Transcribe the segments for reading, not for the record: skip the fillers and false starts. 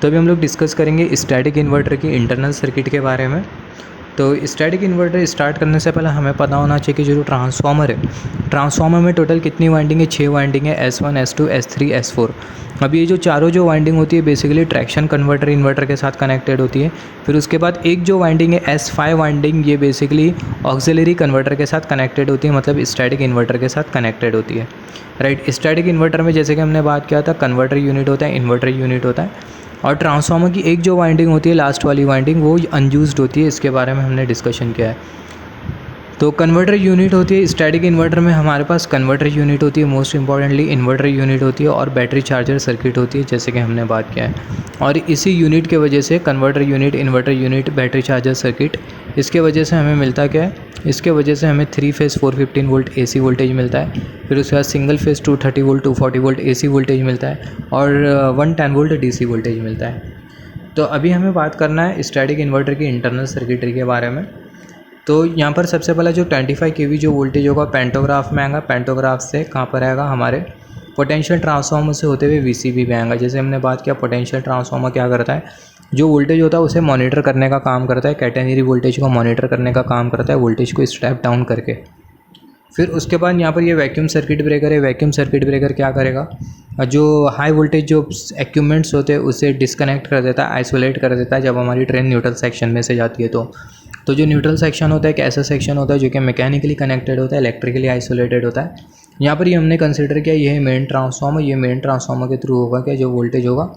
तो अभी हम लोग डिस्कस करेंगे स्टैटिक इन्वर्टर की इंटरनल सर्किट के बारे में। तो स्टैटिक इन्वर्टर स्टार्ट करने से पहले हमें पता होना चाहिए कि जो ट्रांसफार्मर है, ट्रांसफार्मर में टोटल कितनी वाइंडिंग है, 6 वाइंडिंग है, S1 S2 S3 S4। अब ये जो चारों जो वाइंडिंग होती है बेसिकली ट्रैक्शन कन्वर्टर इन्वर्टर के साथ कनेक्टेड होती है। फिर उसके बाद एक जो वाइंडिंग है S5 वाइंडिंग, ये बेसिकली ऑक्सिलरी कन्वर्टर के साथ कनेक्टेड होती है, मतलब स्टैटिक इन्वर्टर के साथ कनेक्टेड होती है। राइट, स्टैटिक इन्वर्टर में जैसे कि हमने बात किया था कन्वर्टर यूनिट होता है, इन्वर्टर यूनिट होता है, और ट्रांसफार्मर की एक जो वाइंडिंग होती है लास्ट वाली वाइंडिंग वो अनयूज्ड होती है। इसके बारे में हमने डिस्कशन किया है। तो कन्वर्टर यूनिट होती है स्टैटिक इन्वर्टर में, हमारे पास कन्वर्टर यूनिट होती है, मोस्ट इंपॉर्टेंटली इन्वर्टर यूनिट होती है, और बैटरी चार्जर सर्किट होती है जैसे कि हमने बात किया है। और इसी यूनिट के वजह से converter unit, inverter unit, battery charger circuit, इसके वजह से हमें मिलता क्या है, इसके वजह से हमें 3 फेज़ 415 वोल्ट AC वोल्टेज मिलता है। फिर उसके बाद single phase 230 volt 240 volt AC voltage मिलता है, और 110 वोल्ट DC वोल्टेज मिलता है। तो अभी हमें बात करना है स्टैटिक इन्वर्टर की इंटरनल सर्किटरी के बारे में। तो यहाँ पर सबसे पहला जो 25 kV जो वोल्टेज होगा पेंटोग्राफ में आएगा, पेंटोग्राफ से कहाँ पर आएगा, हमारे पोटेंशियल ट्रांसफार्मर से होते हुए VCB में आएगा। जैसे हमने बात किया पोटेंशियल ट्रांसफार्मर क्या करता है, जो वोल्टेज होता है उसे मॉनिटर करने का काम करता है, कैटेनरी वोल्टेज को मॉनिटर करने का काम करता है, वोल्टेज को स्टेप डाउन करके। फिर उसके बाद यहाँ पर ये वैक्यूम सर्किट ब्रेकर है। वैक्यूम सर्किट ब्रेकर क्या करेगा, जो हाई वोल्टेज जो इक्विपमेंट्स होते हैं उसे डिस्कनेक्ट कर देता है, आइसोलेट कर देता है जब हमारी ट्रेन न्यूट्रल सेक्शन में से जाती है। तो जो न्यूट्रल सेक्शन होता है एक ऐसा सेक्शन होता है जो कि मैकेनिकली कनेक्टेड होता है, इलेक्ट्रिकली आइसोलेटेड होता है। यहाँ पर ये हमने कंसिडर किया ये है मेन ट्रांसफार्मर, ये मेन ट्रांसफार्मर के थ्रू होगा क्या, जो वोल्टेज होगा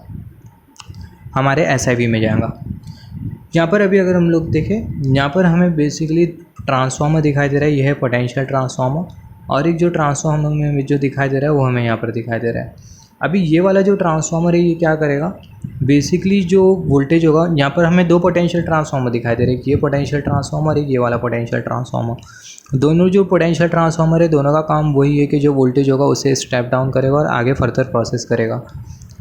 हमारे SIV में जाएगा। यहाँ पर अभी अगर हम लोग देखें, यहाँ पर हमें बेसिकली ट्रांसफार्मर दिखाई दे रहा है, यह है पोटेंशियल ट्रांसफार्मर, और एक जो ट्रांसफार्मर में जो दिखाई दे रहा है वो हमें यहाँ पर दिखाई दे रहा है। अभी ये वाला जो ट्रांसफार्मर है ये क्या करेगा, बेसिकली जो वोल्टेज होगा, यहाँ पर हमें 2 पोटेंशियल ट्रांसफार्मर दिखाई दे रहे हैं, ये पोटेंशियल ट्रांसफार्मर है, ये वाला पोटेंशियल ट्रांसफार्मर। दोनों जो पोटेंशियल ट्रांसफार्मर है दोनों का काम वही है कि जो वोल्टेज होगा उसे स्टेप डाउन करेगा और आगे फर्दर प्रोसेस करेगा।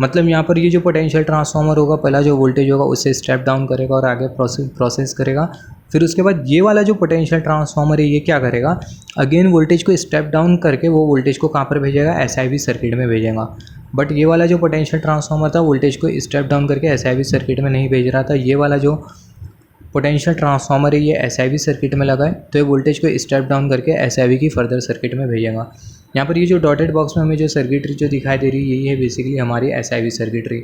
मतलब यहाँ पर ये जो पोटेंशियल ट्रांसफार्मर होगा पहला जो वोल्टेज होगा उसे स्टेप डाउन करेगा और आगे प्रोसेस करेगा। फिर उसके बाद ये वाला जो पोटेंशियल ट्रांसफार्मर है ये क्या करेगा, अगेन वोल्टेज को स्टेप डाउन करके वो वोल्टेज को कहाँ पर भेजेगा, SIV सर्किट में भेजेगा। बट ये वाला जो पोटेंशियल ट्रांसफार्मर था वोल्टेज को स्टेप डाउन करके SIV सर्किट में नहीं भेज रहा था। ये वाला जो पोटेंशियल ट्रांसफार्मर है ये SIV सर्किट में लगा है, तो ये वोल्टेज को स्टेप डाउन करके SIV की फर्दर सर्किट में भेजेगा। यहाँ पर ये जो डॉटेड बॉक्स में हमें जो सर्किटरी जो दिखाई दे रही है यही है बेसिकली हमारी SIV सर्किटरी।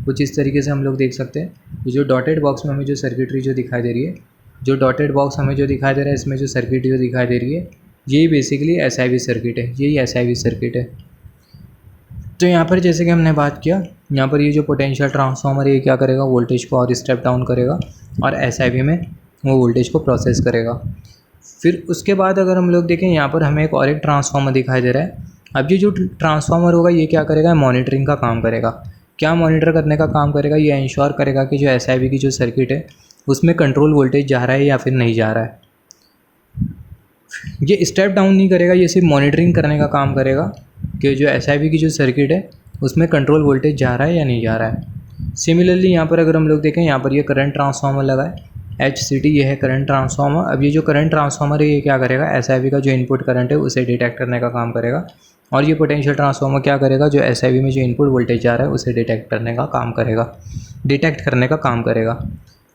कुछ इस तरीके से हम लोग देख सकते हैं, ये जो डॉटेड बॉक्स में हमें जो सर्किटरी जो दिखाई दे रही है, जो डॉटेड बॉक्स हमें जो दिखाई दे रहा है इसमें जो सर्किट जो दिखाई दे रही है यही बेसिकली SIV सर्किट है, यही SIV सर्किट है। तो यहाँ पर जैसे कि हमने बात किया, यहाँ पर ये जो पोटेंशियल ट्रांसफार्मर है ये क्या करेगा, वोल्टेज को और स्टेप डाउन करेगा और SIV में वो वोल्टेज को प्रोसेस करेगा। फिर उसके बाद अगर हम लोग देखें यहाँ पर हमें एक ट्रांसफार्मर दिखाई दे रहा है। अब ये जो ट्रांसफार्मर होगा ये क्या करेगा, मॉनिटरिंग का काम करेगा। क्या मॉनिटर करने का काम करेगा, ये इंश्योर करेगा कि जो SIV की जो सर्किट है उसमें कंट्रोल वोल्टेज जा रहा है या फिर नहीं जा रहा है। ये स्टेप डाउन नहीं करेगा, ये सिर्फ मॉनिटरिंग करने का काम करेगा कि जो SIV की जो सर्किट है उसमें कंट्रोल वोल्टेज जा रहा है या नहीं जा रहा है। सिमिलरली यहाँ पर अगर हम लोग देखें, यहाँ पर ये करंट ट्रांसफार्मर लगा है HCT, ये है करंट ट्रांसफार्मर। अब ये जो करंट ट्रांसफार्मर है ये क्या करेगा, SIV का जो इनपुट करंट है उसे डिटेक्ट करने का काम करेगा, और ये पोटेंशियल ट्रांसफार्मर क्या करेगा, जो SIV में जो इनपुट वोल्टेज जा रहा है उसे डिटेक्ट करने का काम करेगा।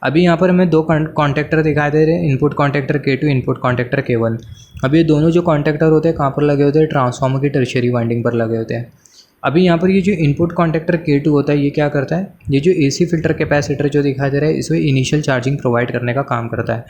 अभी यहाँ पर हमें 2 कॉन्टैक्टर दिखाई दे रहे हैं, input contactor K2, input contactor K1। अब ये दोनों जो कॉन्टैक्टर होते हैं कहाँ पर लगे होते हैं, ट्रांसफार्मर की टर्शियरी वाइंडिंग पर लगे होते हैं। अभी यहाँ पर ये जो इनपुट कॉन्टैक्टर K2 होता है ये क्या करता है, ये जो AC फिल्टर कैपेसिटर जो दिखाई दे रहा है इसमें इनिशियल चार्जिंग प्रोवाइड करने का काम करता है।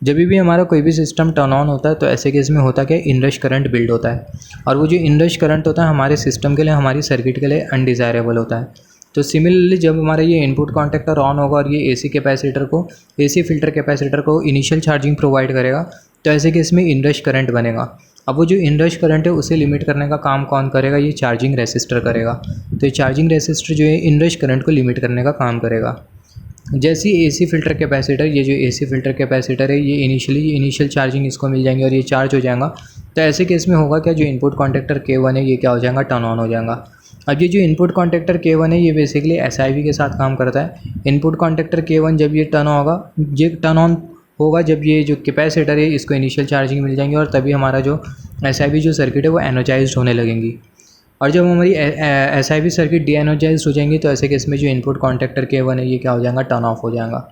जब भी हमारा कोई भी सिस्टम टर्न ऑन होता है तो ऐसे केस में होता क्या, इनरश करंट बिल्ड होता है, और वो जो इनरश करंट होता है हमारे सिस्टम के लिए, हमारी सर्किट के लिए अनडिज़ायरेबल होता है। तो सिमिलरली जब हमारा ये इनपुट कॉन्टैक्टर ऑन होगा और ये AC फिल्टर कैपेसिटर को इनिशियल चार्जिंग प्रोवाइड करेगा, तो ऐसे केस में इनरश करंट बनेगा। अब वो जो इनरश करंट है उसे लिमिट करने का काम कौन करेगा, ये चार्जिंग रेसिस्टर करेगा। तो ये चार्जिंग रेसिस्टर जो है इनरश करंट को लिमिट करने का काम करेगा। जैसे AC फिल्टर कैपेसिटर, ये जो AC फिल्टर कैपेसिटर है ये इनिशियल चार्जिंग इसको मिल जाएंगे और ये चार्ज हो जाएगा। तो ऐसे केस में होगा क्या, जो इनपुट कॉन्टैक्टर K1 है ये क्या हो जाएगा, टर्न ऑन हो जाएगा। अब ये जो इनपुट कॉन्टैक्टर K1 है ये बेसिकली SIV के साथ काम करता है। इनपुट कॉन्टैक्टर K1 जब ये टर्न ऑन होगा जब ये जो कैपेसिटर है इसको इनिशियल चार्जिंग मिल जाएंगे, और तभी हमारा जो SIV जो सर्किट है वो एनर्जाइज्ड होने लगेंगी। और जब हमारी SIV सर्किट डी एनर्जाइज हो जाएंगी तो ऐसे केस में जो इनपुट कॉन्टेक्टर K1 है ये क्या हो जाएगा, टर्न ऑफ हो जाएगा।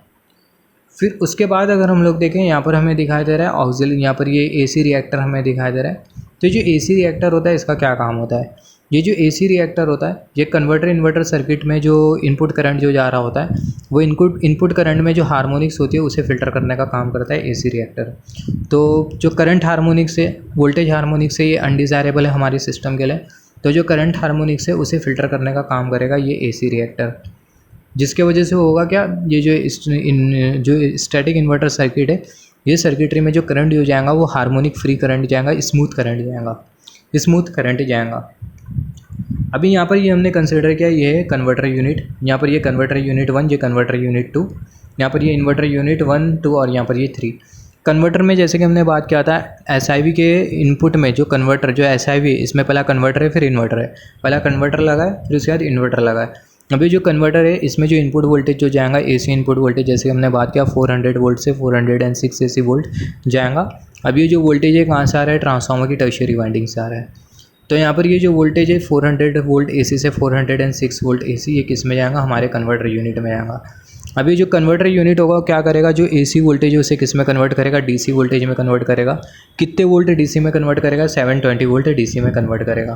फिर उसके बाद अगर हम लोग देखें यहाँ पर हमें दिखाई दे रहा है ऑक्सिलरी, यहाँ पर ये AC रिएक्टर हमें दिखाई दे रहा है। तो जो AC रिएक्टर होता है इसका क्या काम होता है, ये जो AC रिएक्टर होता है ये कन्वर्टर इन्वर्टर सर्किट में जो इनपुट करंट जो जा रहा होता है वो इनपुट करंट में जो हार्मोनिक्स होती है उसे फिल्टर करने का काम करता है AC रिएक्टर। तो जो करंट हार्मोनिक्स है, वोल्टेज हार्मोनिक्स है, ये अनडिज़ायरेबल है हमारे सिस्टम के लिए। तो जो करंट हार्मोनिक्स है उसे फिल्टर करने का काम करेगा ये AC रिएक्टर, जिसके वजह से होगा क्या, ये जो स्टैटिक इन्वर्टर सर्किट है ये सर्किटरी में जो करंट हो जाएगा वो हार्मोनिक फ्री करंट जाएगा, स्मूथ करंट जाएगा। अभी यहाँ पर ये हमने कंसिडर किया ये है कन्वर्टर यूनिट, यहाँ पर ये कन्वर्टर यूनिट 1, ये कन्वर्टर यूनिट 2, यहाँ पर ये इन्वर्टर यूनिट 1, 2 और यहाँ पर ये 3। कन्वर्टर में जैसे कि हमने बात किया था SIV के इनपुट में जो कन्वर्टर जो SIV है इसमें पहला कन्वर्टर है फिर इन्वर्टर है, पहला कन्वर्टर लगा है फिर उसके बाद इन्वर्टर लगा है। अभी जो कन्वर्टर है इसमें जो इनपुट वोल्टेज जो जाएगा AC इनपुट वोल्टेज, जैसे हमने बात किया 400 वोल्ट से 406 AC वोल्ट जाएगा। अब ये जो वोल्टेज है कहाँ से आ रहा है, ट्रांसफार्मर की टर्शियरी वाइंडिंग से आ रहा है। तो यहाँ पर ये जो वोल्टेज है 400 वोल्ट AC से 406 वोल्ट AC, ये किस में जाएगा, हमारे कन्वर्टर यूनिट में जाएगा। अभी जो कन्वर्टर यूनिट होगा क्या करेगा, जो AC वोल्टेज है उसे किस में कन्वर्ट करेगा, DC वोल्टेज में कन्वर्ट करेगा। कितने वोल्ट DC में कन्वर्ट करेगा, 720 वोल्ट DC में कन्वर्ट करेगा।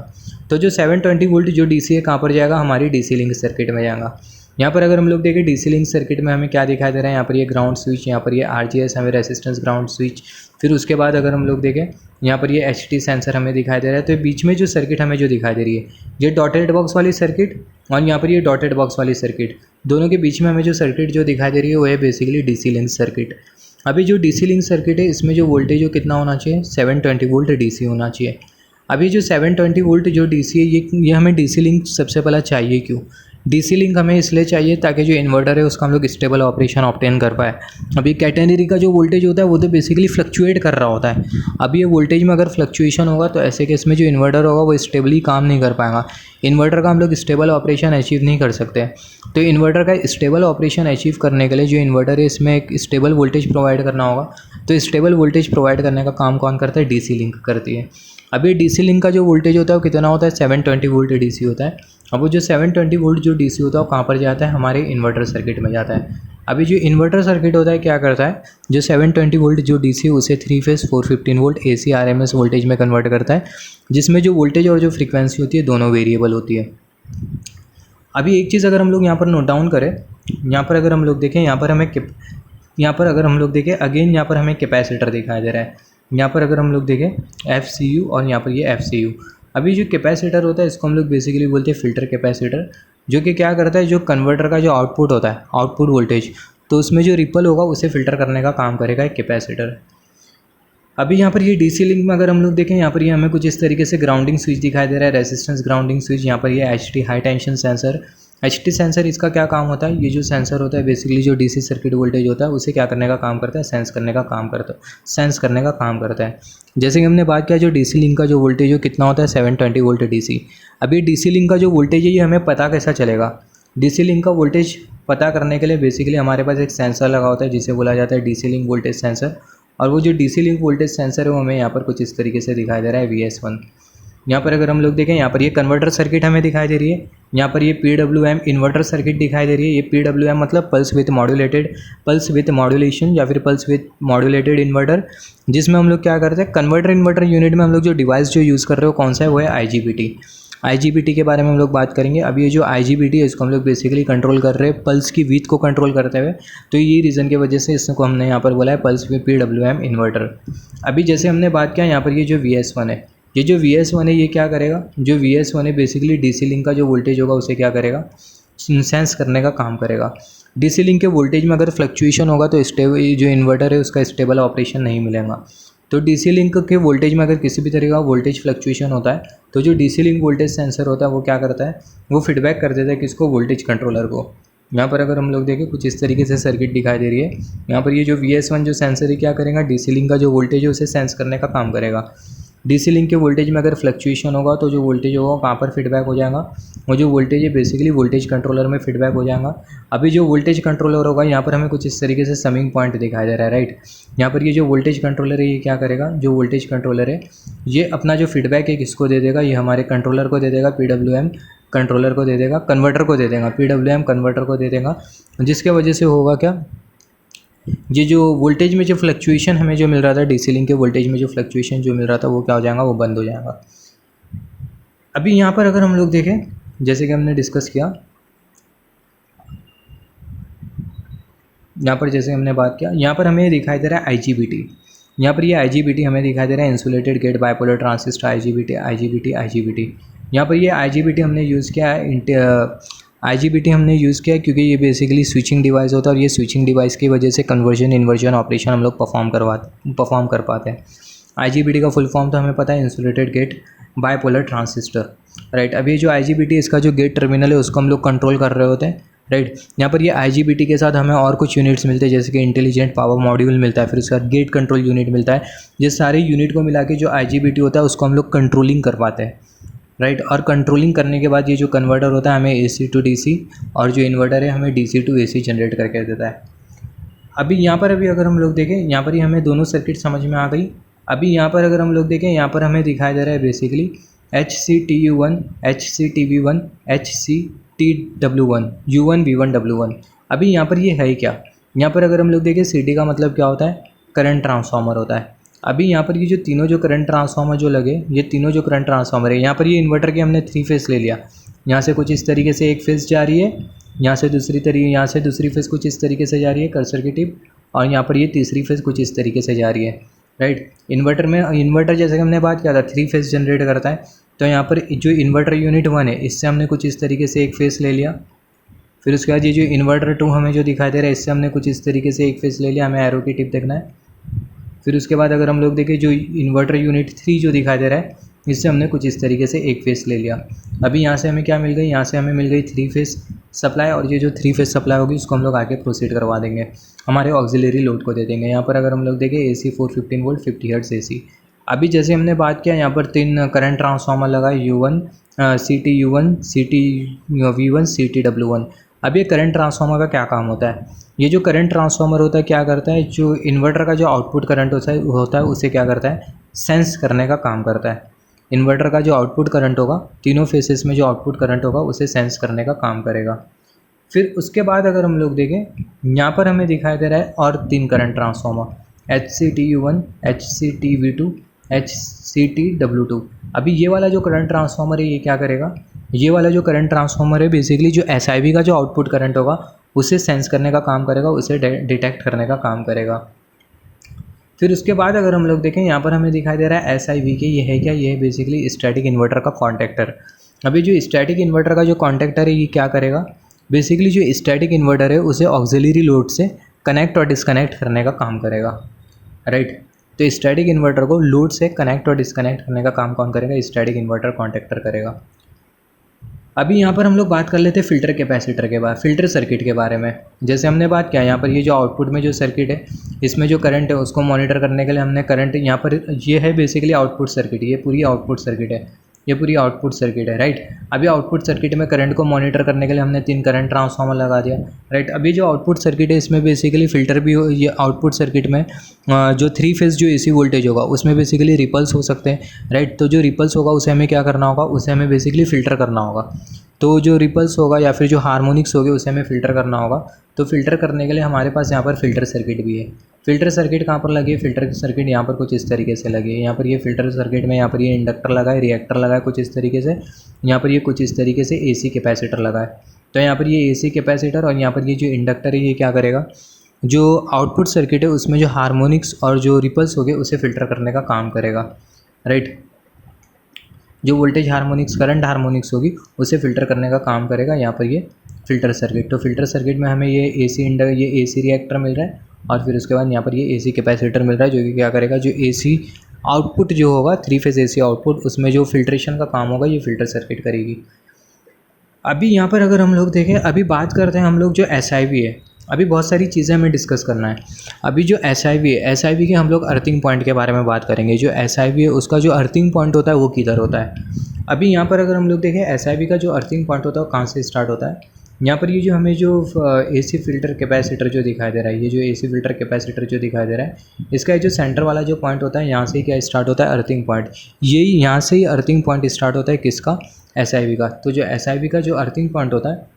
तो जो 720 वोल्ट जो DC है कहाँ पर जाएगा, हमारी DC लिंक सर्किट में जाएगा। यहाँ पर अगर हम लोग देखें DC लिंक सर्किट में हमें क्या दिखाई दे रहा है, यहाँ पर ये ग्राउंड स्विच, यहाँ पर ये RGS हमें रेसिस्टेंस ग्राउंड स्विच, फिर उसके बाद अगर हम लोग देखें यहाँ पर ये HT सेंसर हमें दिखाई दे रहा है। तो बीच में जो सर्किट हमें जो दिखाई दे रही है ये डॉटेड बॉक्स वाली सर्किट और यहाँ पर ये डॉटेड बॉक्स वाली सर्किट, दोनों के बीच में हमें जो सर्किट जो दिखाई दे रही है वो है बेसिकली DC लिंक सर्किट। अभी जो DC लिंक सर्किट है इसमें जो वोल्टेज जो कितना होना चाहिए, 720 वोल्ट DC होना चाहिए। अभी जो 720 वोल्ट जो DC है ये हमें DC लिंक सबसे पहला चाहिए क्यों, DC लिंक हमें इसलिए चाहिए ताकि जो इन्वर्टर है उसका हम लोग स्टेबल ऑपरेशन ऑब्टेन कर पाए। अभी कैटेनरी का जो वोल्टेज होता है वो तो बेसिकली फ्लक्चुएट कर रहा होता है। अब ये वोल्टेज में अगर फ्लक्चुएशन होगा तो ऐसे केस में जो इन्वर्टर होगा वो स्टेबली काम नहीं कर पाएगा, इन्वर्टर का हम लोग स्टेबल ऑपरेशन अचीव नहीं कर सकते। तो इन्वर्टर का स्टेबल ऑपरेशन अचीव करने के लिए जो इन्वर्टर है इसमें एक स्टेबल वोल्टेज प्रोवाइड करना होगा। तो स्टेबल वोल्टेज प्रोवाइड करने का काम कौन करता है, DC लिंक करती है। अभी DC लिंक का जो वोल्टेज होता है वो कितना होता है, 720 वोल्ट DC होता है। अब वो जो 720 वोल्ट जो DC होता है वो कहाँ पर जाता है, हमारे इन्वर्टर सर्किट में जाता है। अभी जो इन्वर्टर सर्किट होता है क्या करता है, जो 720 वोल्ट जो DC है उसे 3 phase 415 volt AC RMS voltage में कन्वर्ट करता है, जिसमें जो वोल्टेज और जो फ्रीक्वेंसी होती है दोनों वेरिएबल होती है। अभी एक चीज़ अगर हम लोग यहाँ पर नोट डाउन करें, यहाँ पर अगर हम लोग देखें यहाँ पर अगर हम लोग देखें अगेन यहाँ पर हमें कैपेसिटर दिखाई दे रहा है। यहाँ पर अगर हम लोग देखें FCU और यहाँ पर ये FCU। अभी जो कैपेसिटर होता है इसको हम लोग बेसिकली बोलते हैं फ़िल्टर कैपेसिटर, जो कि क्या करता है, जो कन्वर्टर का जो आउटपुट होता है आउटपुट वोल्टेज, तो उसमें जो रिपल होगा उसे फ़िल्टर करने का काम करेगा एक कैपेसिटर। अभी यहाँ पर ये DC लिंक में अगर हम लोग देखें यहाँ पर ये हमें कुछ इस तरीके से ग्राउंडिंग स्विच दिखाई दे रहा है, रेजिस्टेंस ग्राउंडिंग स्विच। यहाँ पर ये HT high tension sensor, HT sensor इसका क्या काम होता है, ये जो सेंसर होता है बेसिकली जो DC सर्किट वोल्टेज होता है उसे क्या करने का काम करता है, सेंस करने का काम करता है। जैसे कि हमने बात किया जो DC लिंक का जो वोल्टेज हो कितना होता है, 720 वोल्ट DC। अभी DC लिंक का जो वोल्टेज है ये हमें पता कैसा चलेगा, DC लिंक का वोल्टेज पता करने के लिए बेसिकली हमारे पास एक सेंसर लगा होता है जिसे बोला जाता है DC लिंक वोल्टेज सेंसर। और वो जो DC लिंक वोल्टेज सेंसर है वो हमें यहाँ पर कुछ इस तरीके से दिखाई दे रहा है VS1। यहाँ पर अगर हम लोग देखें यहाँ पर ये कन्वर्टर सर्किट हमें दिखाई दे रही है, यहाँ पर ये PWM इन्वर्टर सर्किट दिखाई दे रही है। ये PWM मतलब पल्स विथ मॉड्यूलेशन या फिर पल्स विथ मॉड्यूलेटेड इन्वर्टर, जिसमें हम लोग क्या करते हैं कन्वर्टर इन्वर्टर यूनिट में हम लोग जो डिवाइस जो यूज़ कर रहे हो कौन सा है, वो है IGBT के बारे में हम लोग बात करेंगे। अब ये जो IGBT है इसको हम लोग बेसिकली कंट्रोल कर रहे हैं पल्स की विड्थ को कंट्रोल करते हुए। तो ये रीज़न की वजह से इसको हमने यहाँ पर बोला है पल्स विथ PWM इन्वर्टर। अभी जैसे हमने बात किया यहाँ पर ये जो VS1 है, ये जो VS1 है ये क्या करेगा, जो VS1 है बेसिकली DC लिंक का जो वोल्टेज होगा उसे क्या करेगा, सेंस करने का काम करेगा। DC लिंक के वोल्टेज में अगर फ्लक्चुएशन होगा तो जो इन्वर्टर है उसका स्टेबल ऑपरेशन नहीं मिलेगा। तो DC लिंक के वोल्टेज में अगर किसी भी तरह का वोल्टेज फ्लक्चुएशन होता है तो जो DC लिंक वोल्टेज सेंसर होता है वो क्या करता है, वो फीडबैक कर देता है किसको, वोल्टेज कंट्रोलर को। यहाँ पर अगर हम लोग देखें कुछ इस तरीके से सर्किट दिखाई दे रही है। यहाँ पर ये जो VS1 जो सेंसर है क्या करेगा, DC लिंक का जो वोल्टेज है उसे सेंस करने का काम करेगा। डीसी लिंक के वोल्टेज में अगर फ्लक्चुएशन होगा तो जो वोल्टेज होगा कहाँ पर फीडबैक हो जाएगा, वो जो वोल्टेज है बेसिकली वोल्टेज कंट्रोलर में फीडबैक हो जाएगा। अभी जो वोल्टेज कंट्रोलर होगा यहाँ पर हमें कुछ इस तरीके से समिंग पॉइंट दिखाई दे रहा है, राइट। यहाँ पर ये जो वोल्टेज कंट्रोलर है ये क्या करेगा, जो वोल्टेज कंट्रोलर है ये अपना जो फीडबैक है किसको दे देगा, ये हमारे कंट्रोलर को दे देगा, PWM कंट्रोलर को दे देगा, कन्वर्टर को दे देगा, PWM कन्वर्टर को दे देगा, जिसके वजह से होगा क्या, ये जो वोल्टेज में जो फ्लक्चुएशन हमें जो मिल रहा था, डीसी लिंक के वोल्टेज में जो फ्लक्चुएशन जो मिल रहा था वो क्या हो जाएगा, वो बंद हो जाएगा। अभी यहाँ पर अगर हम लोग देखें, जैसे कि हमने डिस्कस किया, यहाँ पर जैसे हमने बात किया, यहाँ पर हमें दिखाई दे रहा है IGBT। यहाँ पर ये IGBT हमें दिखाई दे रहा है, insulated gate bipolar transistor IGBT। यहाँ पर ये IGBT हमने यूज़ किया है, IGBT हमने यूज़ किया है क्योंकि ये बेसिकली स्विचिंग डिवाइस होता है और ये स्विचिंग डिवाइस की वजह से कन्वर्जन इन्वर्जन ऑपरेशन हम लोग परफॉर्म कर पाते हैं। IGBT का फुल फॉर्म तो हमें पता है, insulated gate bipolar transistor, right. अभी जो IGBT इसका जो गेट टर्मिनल है उसको हम लोग कंट्रोल कर रहे होते हैं, राइट। यहाँ पर ये IGBT के साथ हमें और कुछ यूनिट्स मिलते हैं, जैसे कि इंटेलिजेंट पावर मॉड्यूल मिलता है, फिर उसके बाद गेट कंट्रोल यूनिट मिलता है। ये सारे यूनिट को मिला के जो IGBT होता है उसको हम लोग कंट्रोलिंग कर पाते हैं, राइट। और कंट्रोलिंग करने के बाद ये जो कन्वर्टर होता है हमें AC to DC और जो इन्वर्टर है हमें DC to AC जनरेट करके देता है। अभी यहाँ पर अगर हम लोग देखें, यहाँ पर ही हमें दोनों सर्किट समझ में आ गई। अभी यहाँ पर अगर हम लोग देखें, यहाँ पर हमें दिखाई दे रहा है basically HCTU1, HCTV1, HCTW1, U1, V1, W1। अभी यहाँ पर ये है क्या, यहाँ पर अगर हम लोग देखें CD का मतलब क्या होता है, करंट ट्रांसफार्मर होता है। अभी यहाँ पर ये जो तीनों जो करंट ट्रांसफार्मर जो लगे, ये तीनों जो करंट ट्रांसफार्मर है, यहाँ पर ये इन्वर्टर के हमने 3 फेस ले लिया। यहाँ से कुछ इस तरीके से एक फेस जा रही है, यहाँ से दूसरी फेस कुछ इस तरीके से जा रही है कर्सर की टिप, और यहाँ पर ये तीसरी फेस कुछ इस तरीके से जा रही है, राइट। इन्वर्टर जैसे कि हमने बात किया था 3 फेस जनरेट करता है, तो यहाँ पर जो इन्वर्टर यूनिट 1 है इससे हमने कुछ इस तरीके से एक फेस ले लिया। फिर उसके बाद ये जो इन्वर्टर 2 हमें जो दिखाई दे रहा है इससे हमने कुछ इस तरीके से एक फेस ले लिया, हमें एरो की टिप देखना है। फिर उसके बाद अगर हम लोग देखें, जो इन्वर्टर यूनिट 3 जो दिखाई दे रहा है इससे हमने कुछ इस तरीके से एक फेस ले लिया। अभी यहाँ से हमें क्या मिल गई, यहाँ से हमें मिल गई 3 फेस सप्लाई, और ये जो 3 फेस सप्लाई होगी उसको हम लोग आगे प्रोसीड करवा देंगे, हमारे ऑक्सिलरी लोड को दे देंगे। यहाँ पर अगर हम लोग देखें AC 415 वोल्ट 50 हर्ट्ज AC। अभी जैसे हमने बात किया, यहाँ पर 3 करंट ट्रांसफार्मर लगा, U1, CTU1, CTV1, CTW1। अब ये करंट ट्रांसफार्मर का क्या काम होता है, ये जो करंट ट्रांसफार्मर होता है क्या करता है, जो इन्वर्टर का जो आउटपुट करंट होता है उसे क्या करता है, सेंस करने का काम करता है। इन्वर्टर का जो आउटपुट करंट होगा, तीनों फेसेस में जो आउटपुट करंट होगा उसे सेंस करने का काम करेगा। फिर उसके बाद अगर हम लोग देखें, यहाँ पर हमें दिखाई दे रहा है और 3 current transformer, HCTU1, HCTV2, HCTW2। अभी ये वाला जो करंट ट्रांसफार्मर है ये क्या करेगा, ये वाला जो करंट ट्रांसफार्मर है बेसिकली जो SIV का जो आउटपुट करंट होगा उसे सेंस करने का काम करेगा, उसे डिटेक्ट करने का काम करेगा। फिर उसके बाद अगर हम लोग देखें, यहाँ पर हमें दिखाई दे रहा है SIV के, ये है क्या, ये है बेसिकली स्टैटिक इन्वर्टर का कॉन्टैक्टर। अभी जो स्टैटिक इन्वर्टर का जो कॉन्टैक्टर है ये क्या करेगा, बेसिकली जो स्टैटिक इन्वर्टर है उसे ऑक्सिलरी लोड से कनेक्ट और डिस्कनेक्ट करने का काम करेगा, राइट। तो स्टैटिक इन्वर्टर को लोड से कनेक्ट और डिस्कनेक्ट करने का काम कौन करेगा, स्टैटिक इन्वर्टर कॉन्टैक्टर करेगा। अभी यहाँ पर हम लोग बात कर लेते हैं फिल्टर कैपेसिटर के बाद, फिल्टर सर्किट के बारे में। जैसे हमने बात किया, यहाँ पर ये जो आउटपुट में जो सर्किट है इसमें जो करंट है उसको मॉनिटर करने के लिए हमने करंट, यहाँ पर ये है बेसिकली आउटपुट सर्किट, ये पूरी आउटपुट सर्किट है, ये पूरी आउटपुट सर्किट है, राइट। अभी आउटपुट सर्किट में करंट को मॉनिटर करने के लिए हमने 3 करंट ट्रांसफार्मर लगा दिया, राइट। अभी जो आउटपुट सर्किट है इसमें बेसिकली फ़िल्टर भी हो, ये आउटपुट सर्किट में जो 3 फेज़ जो AC वोल्टेज होगा उसमें बेसिकली रिपल्स हो सकते हैं, राइट। तो जो रिपल्स होगा उसे हमें क्या करना होगा, उसे हमें बेसिकली फ़िल्टर करना होगा। तो जो रिपल्स होगा या फिर जो हार्मोनिक्स होगे उसे हमें फ़िल्टर करना होगा। तो फ़िल्टर करने के लिए हमारे पास यहाँ पर फ़िल्टर सर्किट भी है। फ़िल्टर सर्किट कहाँ पर लगी है, फ़िल्टर सर्किट यहाँ पर कुछ इस तरीके से लगी है। यहाँ पर ये फ़िल्टर सर्किट में यहाँ पर ये इंडक्टर लगा है, रिएक्टर लगा है कुछ इस तरीके से, यहाँ पर ये कुछ इस तरीके से AC कैपेसिटर लगा है। तो यहाँ पर ये AC कैपेसिटर और यहाँ पर ये जो इंडक्टर है ये क्या करेगा, जो आउटपुट सर्किट है उसमें जो हार्मोनिक्स और जो रिपल्स होंगे उसे फ़िल्टर करने का काम करेगा, राइट। जो वोल्टेज हार्मोनिक्स, करंट हार्मोनिक्स होगी उसे फ़िल्टर करने का काम करेगा यहाँ पर ये फ़िल्टर सर्किट। तो फ़िल्टर सर्किट में हमें ये AC रिएक्टर मिल रहा है और फिर उसके बाद यहाँ पर ये AC कैपेसिटर मिल रहा है, जो कि क्या करेगा, जो AC आउटपुट जो होगा 3 फेज़ AC आउटपुट, उसमें जो फिल्ट्रेशन का काम होगा ये फ़िल्टर सर्किट करेगी। अभी यहाँ पर अगर हम लोग देखें, अभी बात करते हैं हम लोग जो SIV है। अभी बहुत सारी चीज़ें हमें डिस्कस करना है। अभी जो SIV है, SIV के हम लोग अर्थिंग पॉइंट के बारे में बात करेंगे। जो SIV है उसका जो अर्थिंग पॉइंट होता है वो किधर होता है। अभी यहाँ पर अगर हम लोग देखें SIV का जो अर्थिंग पॉइंट होता है वो कहाँ से स्टार्ट होता है। यहाँ पर ये जो हमें जो AC फ़िल्टर कैपेसिटर जो दिखाई दे रहा है, ये जो AC फ़िल्टर कैपेसिटर जो दिखाई दे रहा है, इसका जो सेंटर वाला जो पॉइंट होता है यहाँ से ही क्या स्टार्ट होता है, अर्थिंग पॉइंट। यही यहाँ से ही अर्थिंग पॉइंट स्टार्ट होता है किसका, SIV का। तो जो SIV का जो अर्थिंग पॉइंट होता है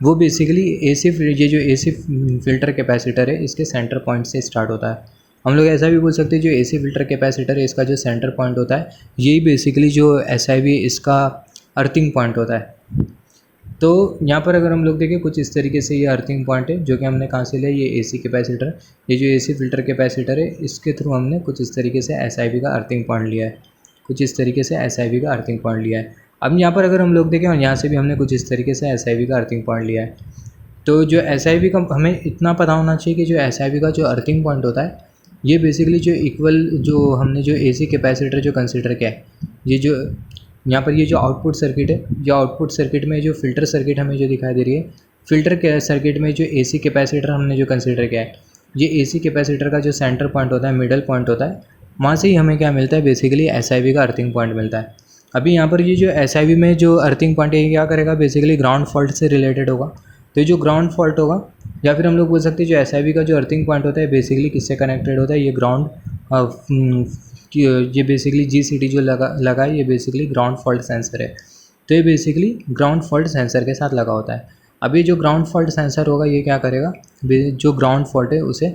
वो बेसिकली ये जो AC फ़िल्टर कैपेसिटर है इसके सेंटर पॉइंट से स्टार्ट होता है। हम लोग ऐसा भी बोल सकते हैं जो AC फ़िल्टर कैपेसिटर है इसका जो सेंटर पॉइंट होता है यही बेसिकली जो SIV इसका अर्थिंग पॉइंट होता है। तो यहाँ पर अगर हम लोग देखें कुछ इस तरीके से ये अर्थिंग पॉइंट है जो कि हमने कहाँ से लिया, ये AC कैपेसिटर, ये जो AC फ़िल्टर कैपेसिटर है इसके थ्रू हमने कुछ इस तरीके से SIV का अर्थिंग पॉइंट लिया है, कुछ इस तरीके से SIV का अर्थिंग पॉइंट लिया है। अब यहाँ पर अगर हम लोग देखें और यहाँ से भी हमने कुछ इस तरीके से SIV का अर्थिंग पॉइंट लिया है। तो जो SIV का हमें इतना पता होना चाहिए कि जो SIV का जो अर्थिंग पॉइंट होता है ये बेसिकली जो इक्वल जो हमने जो AC कैपेसिटर जो कंसिडर किया है, ये जो यहाँ पर ये जो आउटपुट सर्किट है, जो आउटपुट सर्किट में जो फ़िल्टर सर्किट हमें जो दिखाई दे रही है, फ़िल्टर के सर्किट में जो AC कैपेसिटर हमने जो कंसिडर किया है, ये AC कैपेसिटर का जो सेंटर पॉइंट होता है, मिडल पॉइंट होता है, वहाँ से ही हमें क्या मिलता है, बेसिकली SIV का अर्थिंग पॉइंट मिलता है। अभी यहाँ पर ये जो SIV में जो अर्थिंग पॉइंट है ये क्या करेगा, बेसिकली ग्राउंड फॉल्ट से रिलेटेड होगा। तो ये जो ग्राउंड फॉल्ट होगा या फिर हम लोग बोल सकते हैं जो SIV का जो अर्थिंग पॉइंट होता है बेसिकली किससे कनेक्टेड होता है, ये ग्राउंड ये बेसिकली GCD जो लगा है ये बेसिकली ग्राउंड फॉल्ट सेंसर है। तो ये बेसिकली ग्राउंड फॉल्ट सेंसर के साथ लगा होता है। अभी जो ग्राउंड फॉल्ट सेंसर होगा ये क्या करेगा, जो ग्राउंड फॉल्ट है उसे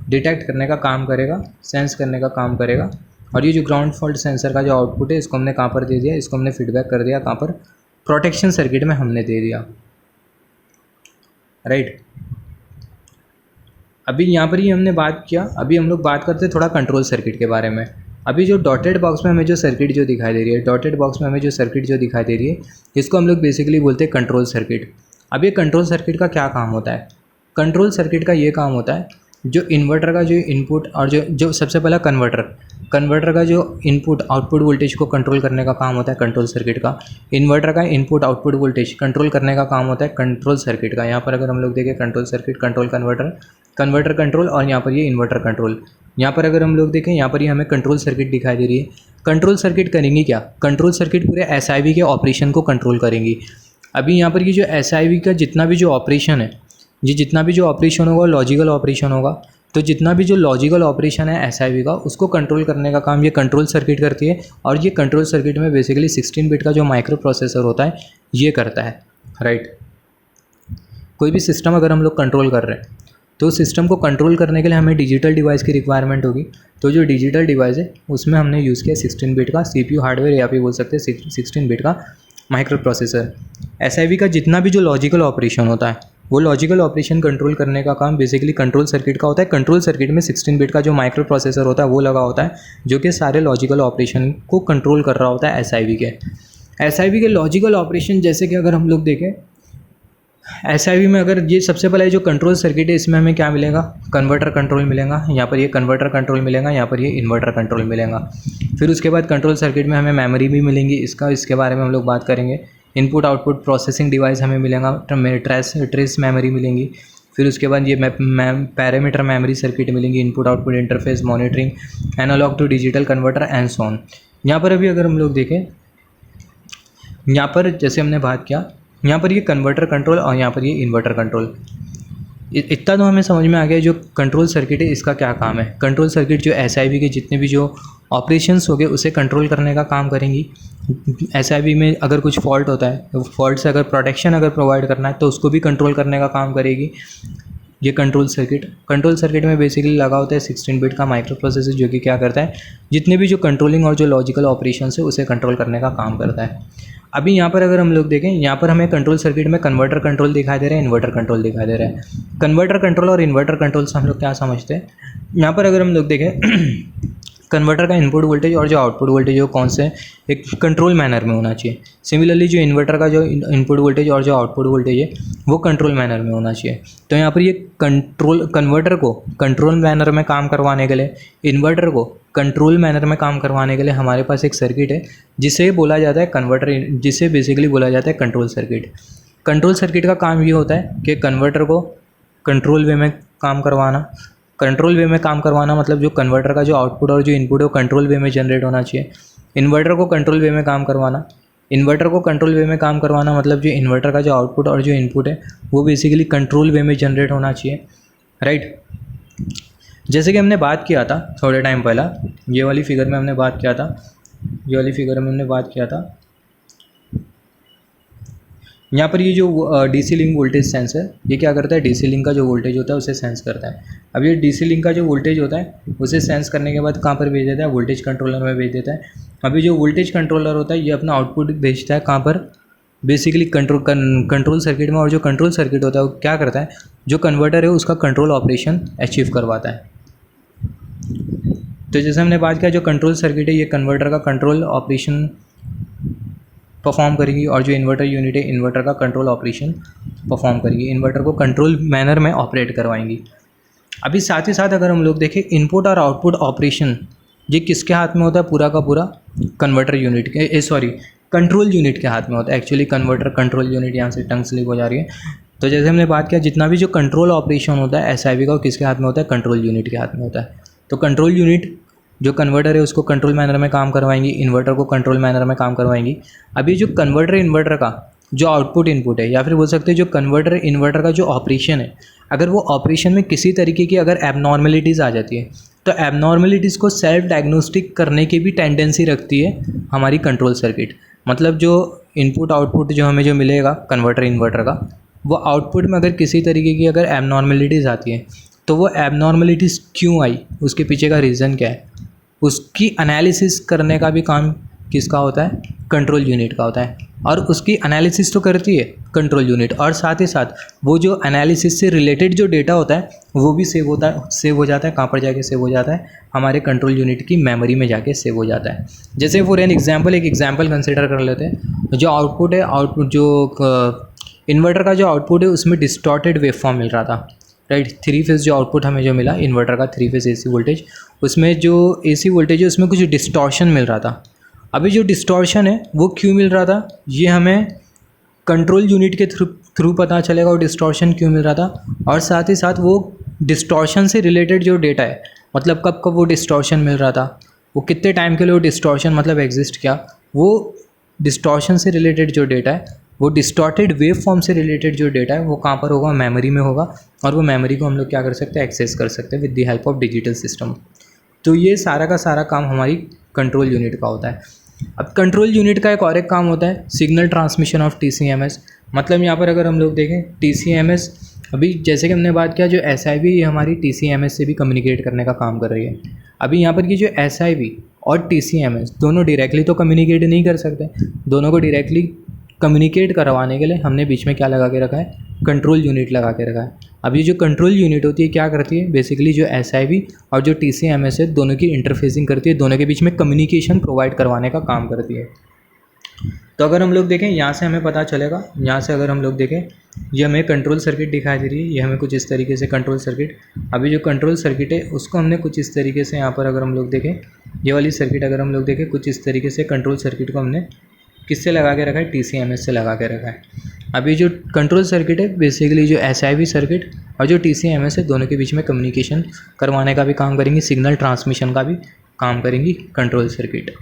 डिटेक्ट करने का काम करेगा, सेंस करने का काम करेगा। और ये जो ग्राउंड फॉल्ट सेंसर का जो आउटपुट है इसको हमने कहाँ पर दे दिया, इसको हमने फीडबैक कर दिया कहाँ पर, प्रोटेक्शन सर्किट में हमने दे दिया, राइट। अभी यहाँ पर ही हमने बात किया, अभी हम लोग बात करते हैं थोड़ा कंट्रोल सर्किट के बारे में। अभी जो डॉटेड बॉक्स में हमें जो सर्किट जो दिखाई दे रही है, डॉटेड बॉक्स में हमें जो सर्किट जो दिखाई दे रही है इसको हम लोग बेसिकली बोलते हैं कंट्रोल सर्किट। अब ये कंट्रोल सर्किट का क्या काम होता है, कंट्रोल सर्किट का ये काम होता है जो इन्वर्टर का जो इनपुट और जो सबसे पहला कन्वर्टर का जो इनपुट आउटपुट वोल्टेज को कंट्रोल करने का काम होता है कंट्रोल सर्किट का। इन्वर्टर का इनपुट आउटपुट वोल्टेज कंट्रोल करने का काम होता है कंट्रोल सर्किट का। यहाँ पर अगर हम लोग देखें control circuit, control converter control, और यहाँ पर ये इन्वर्टर कंट्रोल। यहाँ पर अगर हम लोग देखें यहाँ पर ये हमें कंट्रोल सर्किट दिखाई दे रही है। कंट्रोल सर्किट करेंगी क्या, कंट्रोल सर्किट पूरे SIV के ऑपरेशन को कंट्रोल करेंगी। अभी यहाँ पर ये जो SIV का जितना भी जो ऑपरेशन है, ये जितना भी जो ऑपरेशन होगा लॉजिकल ऑपरेशन होगा। तो जितना भी जो लॉजिकल ऑपरेशन है SIV का उसको कंट्रोल करने का काम ये कंट्रोल सर्किट करती है। और ये कंट्रोल सर्किट में बेसिकली 16 बिट का जो माइक्रो प्रोसेसर होता है ये करता है, राइट। कोई भी सिस्टम अगर हम लोग कंट्रोल कर रहे हैं तो सिस्टम को कंट्रोल करने के लिए हमें डिजिटल डिवाइस की रिक्वायरमेंट होगी। तो जो डिजिटल डिवाइस है उसमें हमने यूज़ किया 16 बिट का CPU हार्डवेयर, या फिर बोल सकते हैं 16 बिट का माइक्रो प्रोसेसर। SIV का जितना भी जो लॉजिकल ऑपरेशन होता है वो लॉजिकल ऑपरेशन कंट्रोल करने का काम बेसिकली कंट्रोल सर्किट का होता है। कंट्रोल सर्किट में 16 बिट का जो माइक्रो प्रोसेसर होता है वो लगा होता है जो कि सारे लॉजिकल ऑपरेशन को कंट्रोल कर रहा होता है SIV के लॉजिकल ऑपरेशन। जैसे कि अगर हम लोग देखें SIV में अगर ये सबसे पहले जो कंट्रोल सर्किट है इसमें हमें क्या मिलेगा, कन्वर्टर कंट्रोल मिलेगा, यहाँ पर ये कन्वर्टर कंट्रोल मिलेगा, यहाँ पर ये इन्वर्टर कंट्रोल मिलेगा। फिर उसके बाद कंट्रोल सर्किट में हमें मेमोरी भी मिलेंगी, इसके बारे में हम लोग बात करेंगे। इनपुट आउटपुट प्रोसेसिंग डिवाइस हमें मिलेगा, ट्रेस मेमोरी मिलेंगी। फिर उसके बाद ये पैरामीटर मेमोरी सर्किट मिलेंगी, input output interface, monitoring, analog to digital converter and so on. यहाँ पर अभी अगर हम लोग देखें यहाँ पर जैसे हमने बात किया, यहाँ पर ये कन्वर्टर कंट्रोल और यहाँ पर ये इन्वर्टर कंट्रोल। इतना तो हमें समझ में आ गया जो कंट्रोल सर्किट है इसका क्या काम है। कंट्रोल सर्किट जो SIV के जितने भी जो ऑपरेशंस हो गए उसे कंट्रोल करने का काम करेंगी। SIV में अगर कुछ फॉल्ट होता है तो फॉल्ट से अगर प्रोटेक्शन अगर प्रोवाइड करना है तो उसको भी कंट्रोल करने का काम करेगी ये कंट्रोल सर्किट में बेसिकली लगा होता है 16 बिट का माइक्रो प्रोसेसर जो कि क्या करता है, जितने भी जो कंट्रोलिंग और जो लॉजिकल ऑपरेशंस है उसे कंट्रोल करने का काम करता है। अभी यहाँ पर अगर हम लोग देखें यहाँ पर हमें कंट्रोल सर्किट में कन्वर्टर कंट्रोल दिखाई दे रहा है, इन्वर्टर कंट्रोल दिखाई दे रहा है। कन्वर्टर कंट्रोल और इन्वर्टर कंट्रोल से हम लोग क्या समझते हैं, यहाँ पर अगर हम लोग देखें कन्वर्टर का इनपुट वोल्टेज और जो आउटपुट वोल्टेज वो कौन से एक कंट्रोल मैनर में होना चाहिए। सिमिलरली जो इन्वर्टर का जो इनपुट वोल्टेज और जो आउटपुट वोल्टेज है वो कंट्रोल मैनर में होना चाहिए। तो यहाँ पर ये कन्वर्टर को कंट्रोल मैनर में काम करवाने के लिए, इन्वर्टर को कंट्रोल मैनर में काम करवाने के लिए हमारे पास एक सर्किट है जिसे बोला जाता है कन्वर्टर, जिसे बेसिकली बोला जाता है कंट्रोल सर्किट। कंट्रोल सर्किट का काम ये होता है कि कन्वर्टर को कंट्रोल वे में काम करवाना। कंट्रोल वे में काम करवाना मतलब जो कन्वर्टर का जो आउटपुट और जो इनपुट है वो कंट्रोल वे में जनरेट होना चाहिए। इन्वर्टर को कंट्रोल वे में काम करवाना। इन्वर्टर को कंट्रोल वे में काम करवाना मतलब जो इन्वर्टर का जो आउटपुट और जो इनपुट है वो बेसिकली कंट्रोल वे में जनरेट होना चाहिए, राइट। जैसे कि हमने बात किया था थोड़े टाइम पहला, ये वाली फिगर में हमने बात किया था, ये वाली फिगर में हमने बात किया था, यहाँ पर ये जो डीसी लिंक वोल्टेज सेंसर ये क्या करता है, डीसी लिंक का जो वोल्टेज होता है उसे सेंस करता है। अब ये डीसी लिंक का जो वोल्टेज होता है उसे सेंस करने के बाद कहाँ पर भेज देता है, वोल्टेज कंट्रोलर में भेज देता है। अभी जो वोल्टेज कंट्रोलर होता है ये अपना आउटपुट भेजता है कहाँ पर, बेसिकली कंट्रोल सर्किट में। और जो कंट्रोल सर्किट होता है वो क्या करता है, जो कन्वर्टर है उसका कंट्रोल ऑपरेशन अचीव करवाता है। तो जैसे हमने बात किया जो कंट्रोल सर्किट है ये कन्वर्टर का कंट्रोल ऑपरेशन परफॉर्म करेगी और जो इन्वर्टर यूनिट है इन्वर्टर का कंट्रोल ऑपरेशन परफॉर्म करेगी, इन्वर्टर को कंट्रोल मैनर में ऑपरेट करवाएंगी। अभी साथ ही साथ अगर हम लोग देखें इनपुट और आउटपुट ऑपरेशन ये किसके हाथ में होता है, पूरा का पूरा कन्वर्टर यूनिट के कंट्रोल यूनिट के हाथ में होता है। एक्चुअली कन्वर्टर कंट्रोल यूनिट यहाँ से टंग स्लिप हो जा रही है। तो जैसे हमने बात किया जितना भी जो कंट्रोल ऑपरेशन होता है एसआईवी का वो किसके हाथ में होता है, कंट्रोल यूनिट के हाथ में होता है। तो कंट्रोल यूनिट जो कन्वर्टर है उसको कंट्रोल मैनर में काम करवाएंगी, इन्वर्टर को कंट्रोल मैनर में काम करवाएंगी। अभी जो कन्वर्टर इन्वर्टर का जो आउटपुट इनपुट है या फिर बोल सकते हैं जो कन्वर्टर इन्वर्टर का जो ऑपरेशन है, अगर वो ऑपरेशन में किसी तरीके की अगर एबनॉर्मलिटीज़ आ जाती है तो एबनॉर्मलिटीज़ को सेल्फ डायग्नोस्टिक करने की भी टेंडेंसी रखती है हमारी कंट्रोल सर्किट। मतलब जो इनपुट आउटपुट जो हमें जो मिलेगा कन्वर्टर इन्वर्टर का, वो आउटपुट में अगर किसी तरीके की अगर एबनॉर्मलिटीज़ आती है तो वो एबनॉर्मलिटीज़ क्यों आई, उसके पीछे का रीज़न क्या है, उसकी एनालिसिस करने का भी काम किसका होता है, कंट्रोल यूनिट का होता है। और उसकी एनालिसिस तो करती है कंट्रोल यूनिट, और साथ ही साथ वो जो एनालिसिस से रिलेटेड जो डेटा होता है वो भी सेव हो जाता है। कहाँ पर जाके सेव हो जाता है, हमारे कंट्रोल यूनिट की मेमोरी में जाके सेव हो जाता है। जैसे फॉर एन एग्जांपल एक एग्जांपल कंसिडर कर लेते हैं। जो आउटपुट है, आउटपुट जो इन्वर्टर का जो आउटपुट है उसमें डिस्टॉर्टेड वेव फॉर्म मिल रहा था, राइट। 3 फेज़ जो आउटपुट हमें जो मिला इन्वर्टर का 3 फेज़ एसी वोल्टेज, उसमें जो एसी वोल्टेज है उसमें कुछ डिस्टॉर्शन मिल रहा था। अभी जो डिस्टॉर्शन है वो क्यों मिल रहा था, ये हमें कंट्रोल यूनिट के थ्रू पता चलेगा वो डिस्टॉर्शन क्यों मिल रहा था। और साथ ही साथ वो डिस्टॉर्शन से रिलेटेड जो डेटा है, मतलब कब कब वो डिस्टॉर्शन मिल रहा था, वो कितने टाइम के लिए वो डिस्टॉर्शन मतलब एग्जिस्ट किया, वो डिस्टॉर्शन से रिलेटेड जो डेटा है, वो डिस्टॉर्टेड वेव फॉर्म से रिलेटेड जो डेटा है वो कहाँ पर होगा, मेमोरी में होगा। और वो मेमोरी को हम लोग क्या कर सकते हैं, एक्सेस कर सकते हैं with the help of digital system. तो ये सारा का सारा काम हमारी कंट्रोल यूनिट का होता है। अब कंट्रोल यूनिट का एक काम होता है सिग्नल ट्रांसमिशन ऑफ TCMS। मतलब यहाँ पर अगर हम लोग देखें TCMS, अभी जैसे कि हमने बात किया जो SIV ये हमारी TCMS से भी कम्युनिकेट करने का काम कर रही है। अभी यहाँ पर ये जो SIV और TCMS दोनों डायरेक्टली तो कम्युनिकेट नहीं कर सकते, दोनों को डायरेक्टली कम्युनिकेट करवाने के लिए हमने बीच में क्या लगा के रखा है, कंट्रोल यूनिट लगा के रखा है। अब ये जो कंट्रोल यूनिट होती है क्या करती है, बेसिकली जो SIV और जो TCMS है दोनों की इंटरफेसिंग करती है, दोनों के बीच में कम्युनिकेशन प्रोवाइड करवाने का काम करती है। तो अगर हम लोग देखें यहाँ से हमें पता चलेगा, यहाँ से अगर हम लोग देखें ये हमें कंट्रोल सर्किट दिखाई दे रही है, ये हमें कुछ इस तरीके से कंट्रोल सर्किट। अभी जो कंट्रोल सर्किट है उसको हमने कुछ इस तरीके से यहाँ पर अगर हम लोग देखें ये वाली सर्किट अगर हम लोग देखें कुछ इस तरीके से कंट्रोल सर्किट को हमने किससे लगा के रखा है, TCMS से लगा के रखा है। अभी जो कंट्रोल सर्किट है बेसिकली जो SIV सर्किट और जो TCMS है दोनों के बीच में कम्युनिकेशन करवाने का भी काम करेंगी, सिग्नल ट्रांसमिशन का भी काम करेंगी कंट्रोल सर्किट।